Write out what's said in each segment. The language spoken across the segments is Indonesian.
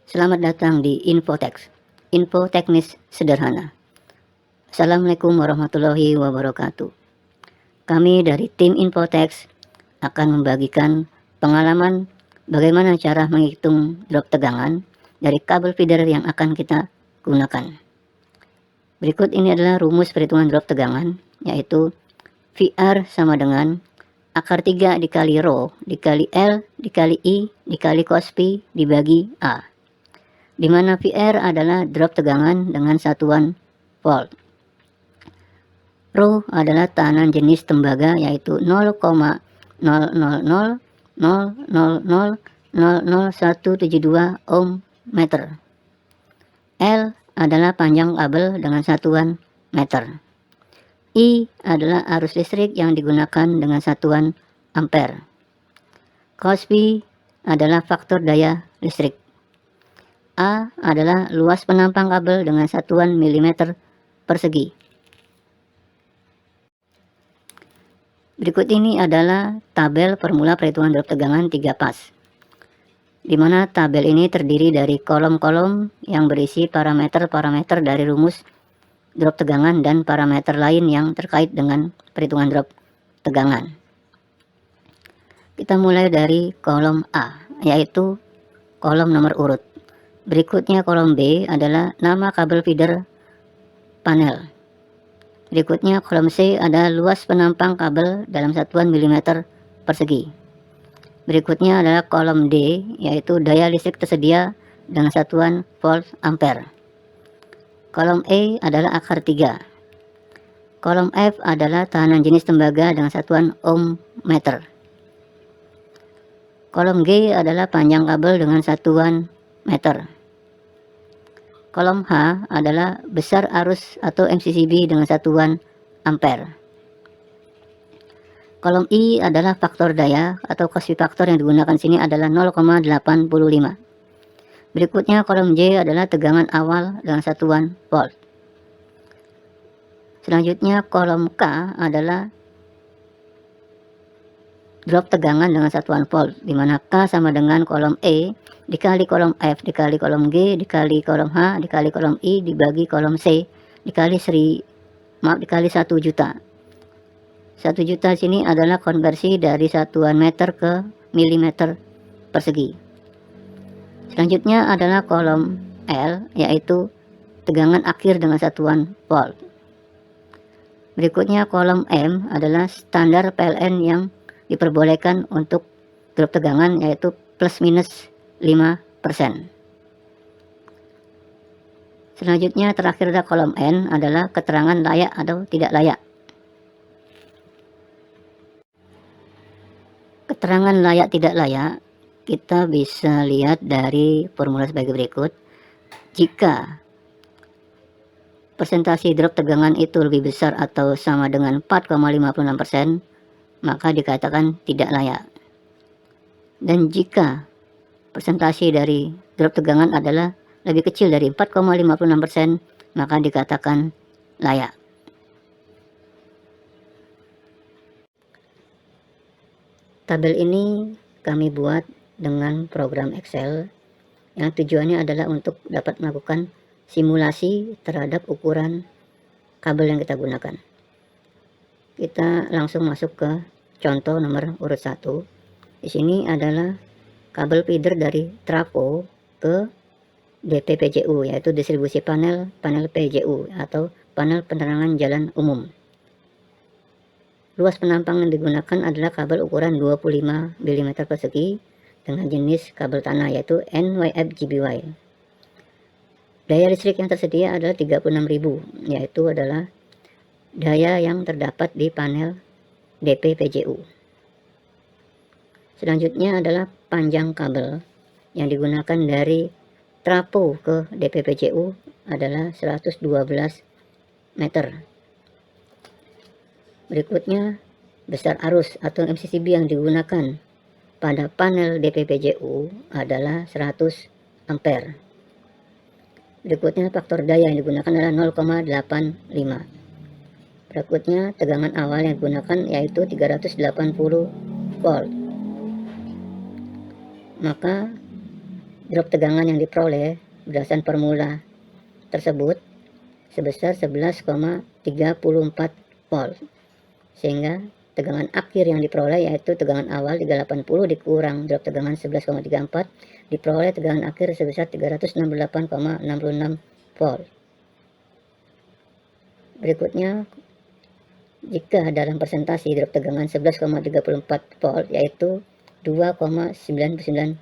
Selamat datang di Infotex, info teknis sederhana. Assalamualaikum warahmatullahi wabarakatuh. Kami dari tim Infotex akan membagikan pengalaman bagaimana cara menghitung drop tegangan dari kabel feeder yang akan kita gunakan. Berikut ini adalah rumus perhitungan drop tegangan, yaitu VR sama dengan akar 3 dikali rho dikali L dikali I dikali cos pi dibagi A, di mana VR adalah drop tegangan dengan satuan volt. Rho adalah tekanan jenis tembaga, yaitu 0,00000000172 ohm meter. L adalah panjang kabel dengan satuan meter. I adalah arus listrik yang digunakan dengan satuan ampere. Cos pi adalah faktor daya listrik. A adalah luas penampang kabel dengan satuan milimeter persegi. Berikut ini adalah tabel formula perhitungan drop tegangan 3 pas, di mana tabel ini terdiri dari kolom-kolom yang berisi parameter-parameter dari rumus drop tegangan dan parameter lain yang terkait dengan perhitungan drop tegangan. Kita mulai dari kolom A, yaitu kolom nomor urut. Berikutnya kolom B adalah nama kabel feeder panel. Berikutnya kolom C adalah luas penampang kabel dalam satuan milimeter persegi. Berikutnya adalah kolom D, yaitu daya listrik tersedia dengan satuan volt ampere. Kolom E adalah akar 3. Kolom F adalah tekanan jenis tembaga dengan satuan ohm meter. Kolom G adalah panjang kabel dengan satuan meter. Kolom H adalah besar arus atau MCCB dengan satuan ampere. Kolom I adalah faktor daya atau cos pi faktor yang digunakan sini adalah 0,85. Berikutnya kolom J adalah tegangan awal dengan satuan volt. Selanjutnya kolom K adalah drop tegangan dengan satuan volt, di mana K sama dengan kolom E dikali kolom F dikali kolom G dikali kolom H dikali kolom I dibagi kolom C dikali 1 juta. 1 juta sini adalah konversi dari satuan meter ke milimeter persegi. Selanjutnya adalah kolom L, yaitu tegangan akhir dengan satuan volt. Berikutnya kolom M adalah standar PLN yang diperbolehkan untuk drop tegangan, yaitu plus minus 5%. Selanjutnya terakhir ada kolom N adalah keterangan layak atau tidak layak. Keterangan layak tidak layak kita bisa lihat dari formula sebagai berikut. Jika persentase drop tegangan itu lebih besar atau sama dengan 4,56%, maka dikatakan tidak layak. Dan jika persentase dari drop tegangan adalah lebih kecil dari 4,56%, maka dikatakan layak. Tabel ini kami buat dengan program Excel yang tujuannya adalah untuk dapat melakukan simulasi terhadap ukuran kabel yang kita gunakan. Kita langsung masuk ke contoh nomor urut 1. Di sini adalah kabel feeder dari trafo ke DPPJU, yaitu distribusi panel PJU atau panel penerangan jalan umum. Luas penampang yang digunakan adalah kabel ukuran 25 mm persegi dengan jenis kabel tanah, yaitu NYF-GBY. Daya listrik yang tersedia adalah 36.000, yaitu adalah daya yang terdapat di panel DPPJU. Selanjutnya adalah panjang kabel yang digunakan dari trafo ke DPPJU adalah 112 meter. Berikutnya besar arus atau MCCB yang digunakan pada panel DPPJU adalah 100 ampere. Berikutnya faktor daya yang digunakan adalah 0,85. Berikutnya tegangan awal yang digunakan yaitu 380 volt. Maka drop tegangan yang diperoleh berdasarkan formula tersebut sebesar 11,34 volt, sehingga tegangan akhir yang diperoleh yaitu tegangan awal 380 dikurang drop tegangan 11,34 diperoleh tegangan akhir sebesar 368,66 volt. Berikutnya, jika dalam presentasi drop tegangan 11,34 volt yaitu 2,99%.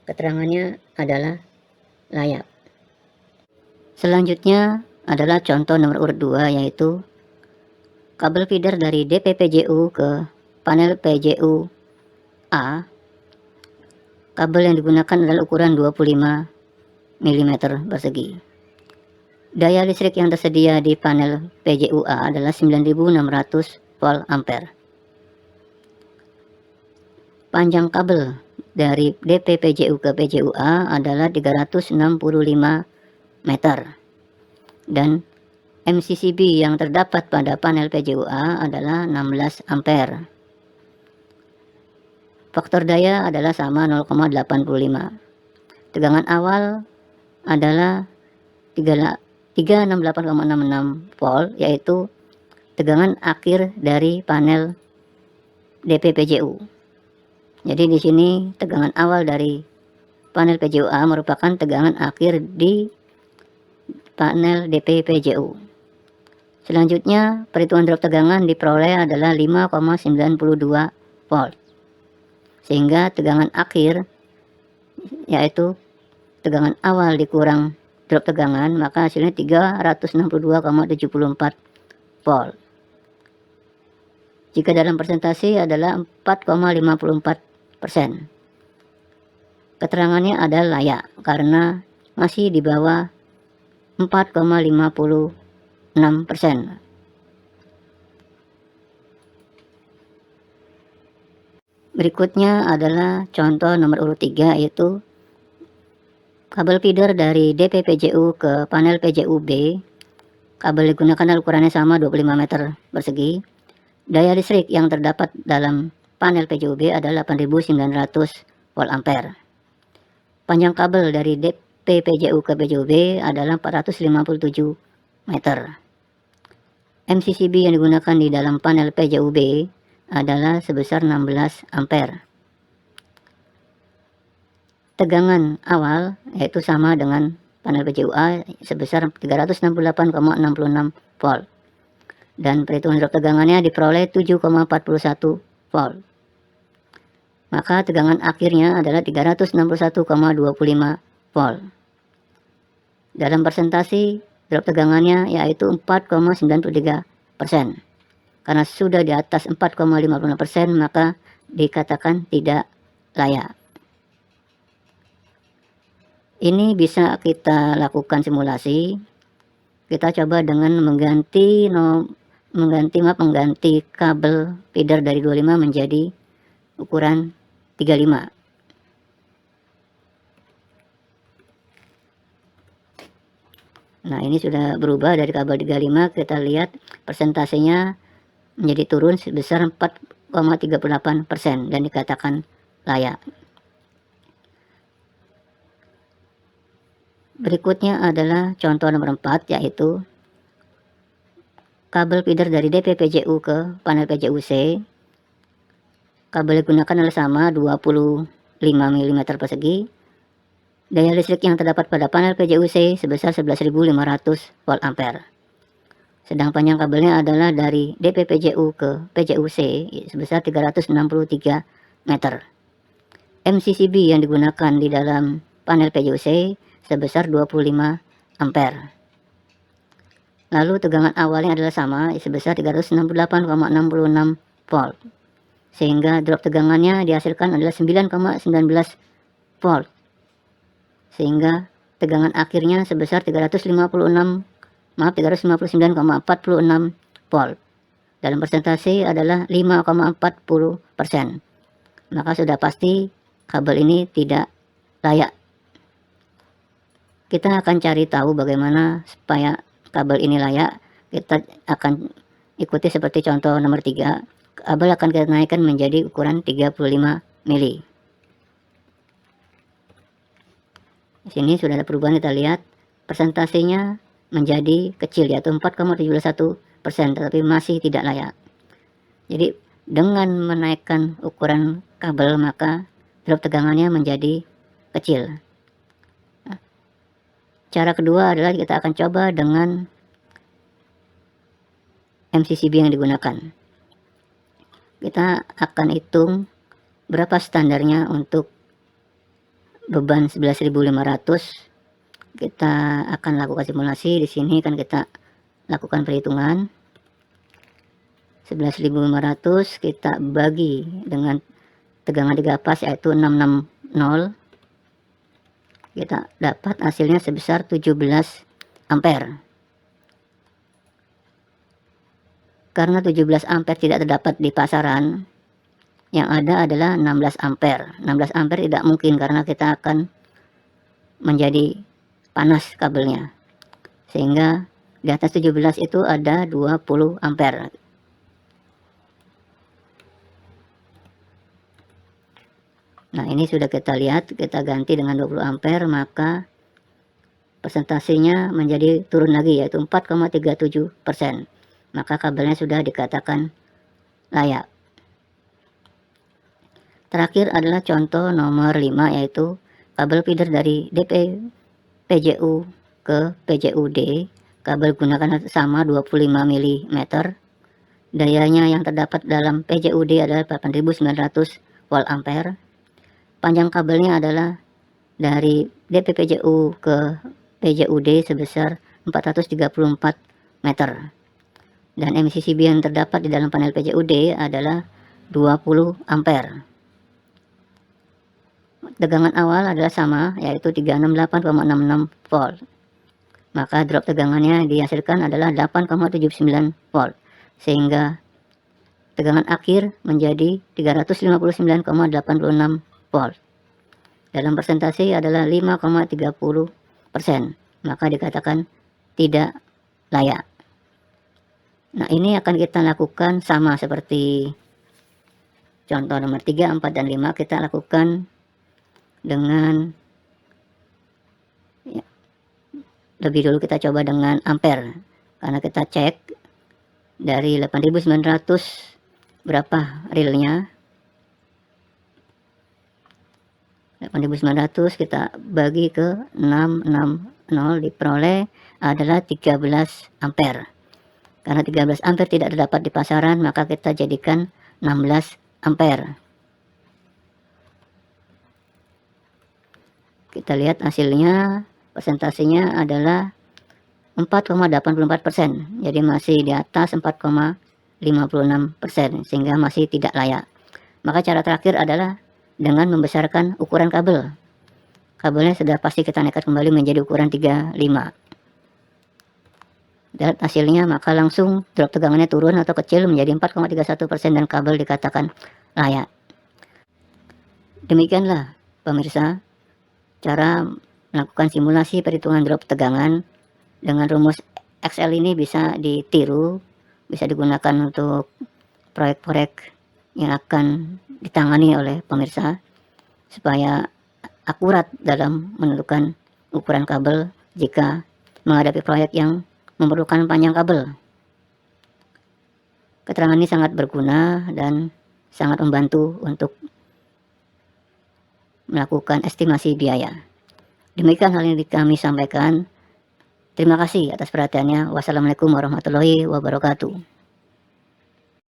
Keterangannya adalah layak. Selanjutnya adalah contoh nomor urut 2 yaitu kabel feeder dari DP-PJU ke panel PJU A. Kabel yang digunakan adalah ukuran 25 mm persegi. Daya listrik yang tersedia di panel PJU A adalah 9600 volt ampere. Panjang kabel dari DP-PJU ke PJU A adalah 365 meter. Dan MCCB yang terdapat pada panel PJU A adalah 16 ampere. Faktor daya adalah sama 0,85. Tegangan awal adalah 368,66 volt, yaitu tegangan akhir dari panel DP-PJU. Jadi di sini tegangan awal dari panel PJU A merupakan tegangan akhir di panel DP-PJU. Selanjutnya, perhitungan drop tegangan diperoleh adalah 5,92 volt. Sehingga tegangan akhir yaitu tegangan awal dikurang drop tegangan, maka hasilnya 362,74 volt. Jika dalam persentase adalah 4,54%. Keterangannya adalah layak karena masih di bawah 4,56%. Berikutnya adalah contoh nomor urut 3 yaitu kabel feeder dari DP-PJU ke panel PJU B. Kabel digunakan ukurannya sama 25 meter persegi. Daya listrik yang terdapat dalam panel PJU B adalah 8900 volt ampere. Panjang kabel dari DP-PJU ke PJU B adalah 457 meter. MCCB yang digunakan di dalam panel PJU B adalah sebesar 16 ampere. Tegangan awal yaitu sama dengan panel PJU A sebesar 368,66 volt. Dan perhitungan drop tegangannya diperoleh 7,41 volt. Maka tegangan akhirnya adalah 361,25 volt. Dalam persentase drop tegangannya yaitu 4,93%. Karena sudah di atas 4,56% maka dikatakan tidak layak. Ini bisa kita lakukan simulasi. Kita coba dengan mengganti kabel feeder dari 25 menjadi ukuran 35. Nah, ini sudah berubah dari kabel 35, kita lihat persentasenya menjadi turun sebesar 4,38% dan dikatakan layak. Berikutnya adalah contoh nomor 4 yaitu kabel feeder dari DP-PJU ke panel PJU C. Kabel digunakan adalah sama 25 mm persegi. Daya listrik yang terdapat pada panel PJU C sebesar 11.500 volt ampere. Sedang panjang kabelnya adalah dari DP-PJU ke PJU C sebesar 363 meter. MCCB yang digunakan di dalam panel PJU C sebesar 25 ampere. Lalu tegangan awalnya adalah sama sebesar 368,66 volt. Sehingga drop tegangannya dihasilkan adalah 9,19 volt. Sehingga tegangan akhirnya sebesar 359,46 volt. Dalam persentase adalah 5,40%. Maka sudah pasti kabel ini tidak layak. Kita akan cari tahu bagaimana supaya kabel ini layak. Kita akan ikuti seperti contoh nomor 3. Kabel akan kita naikkan menjadi ukuran 35 mili. Di sini sudah ada perubahan, kita lihat persentasenya menjadi kecil, yaitu 4,71%, tetapi masih tidak layak. Jadi dengan menaikkan ukuran kabel maka drop tegangannya menjadi kecil. Cara kedua adalah kita akan coba dengan MCCB yang digunakan. Kita akan hitung berapa standarnya untuk beban 11.500. Kita akan lakukan simulasi. Di sini kan kita lakukan perhitungan. 11.500 kita bagi dengan tegangan 3 pas yaitu 660. Kita dapat hasilnya sebesar 17 ampere. Karena 17 ampere tidak terdapat di pasaran, yang ada adalah 16 ampere. 16 ampere tidak mungkin karena kita akan menjadi panas kabelnya. Sehingga di atas 17 itu ada 20 ampere. Nah, ini sudah kita lihat, kita ganti dengan 20 ampere, maka persentasenya menjadi turun lagi yaitu 4,37%. Maka kabelnya sudah dikatakan layak. Terakhir adalah contoh nomor 5, yaitu kabel feeder dari DP PJU ke PJUD. Kabel gunakan sama 25 mm. Dayanya yang terdapat dalam PJUD adalah 8900 volt ampere. Panjang kabelnya adalah dari DP PJU ke PJUD sebesar 434 meter. Dan MCCB yang terdapat di dalam panel PJUD adalah 20 ampere. Tegangan awal adalah sama, yaitu 368,66 volt. Maka drop tegangannya dihasilkan adalah 8,79 volt. Sehingga tegangan akhir menjadi 359,86 volt. Dalam persentase adalah 5,30%. Maka dikatakan tidak layak. Nah, ini akan kita lakukan sama seperti contoh nomor 3, 4, dan 5. Kita lakukan dengan ya, lebih dulu kita coba dengan ampere. Karena kita cek dari 8900 berapa realnya. 8900 kita bagi ke 660 diperoleh adalah 13 ampere. Karena 13 ampere tidak terdapat di pasaran, maka kita jadikan 16 ampere. Kita lihat hasilnya, persentasenya adalah 4,84%. Jadi masih di atas 4,56%, sehingga masih tidak layak. Maka cara terakhir adalah dengan membesarkan ukuran kabel. Kabelnya sudah pasti kita naikkan kembali menjadi ukuran 35. Lihat hasilnya, maka langsung drop tegangannya turun atau kecil menjadi 4,31% dan kabel dikatakan layak. Demikianlah pemirsa, cara melakukan simulasi perhitungan drop tegangan dengan rumus Excel. Ini bisa ditiru, bisa digunakan untuk proyek-proyek yang akan ditangani oleh pemirsa supaya akurat dalam menentukan ukuran kabel jika menghadapi proyek yang memerlukan panjang kabel. Keterangan ini sangat berguna dan sangat membantu untuk melakukan estimasi biaya. Demikian hal yang kami sampaikan. Terima kasih atas perhatiannya. Wassalamualaikum warahmatullahi wabarakatuh.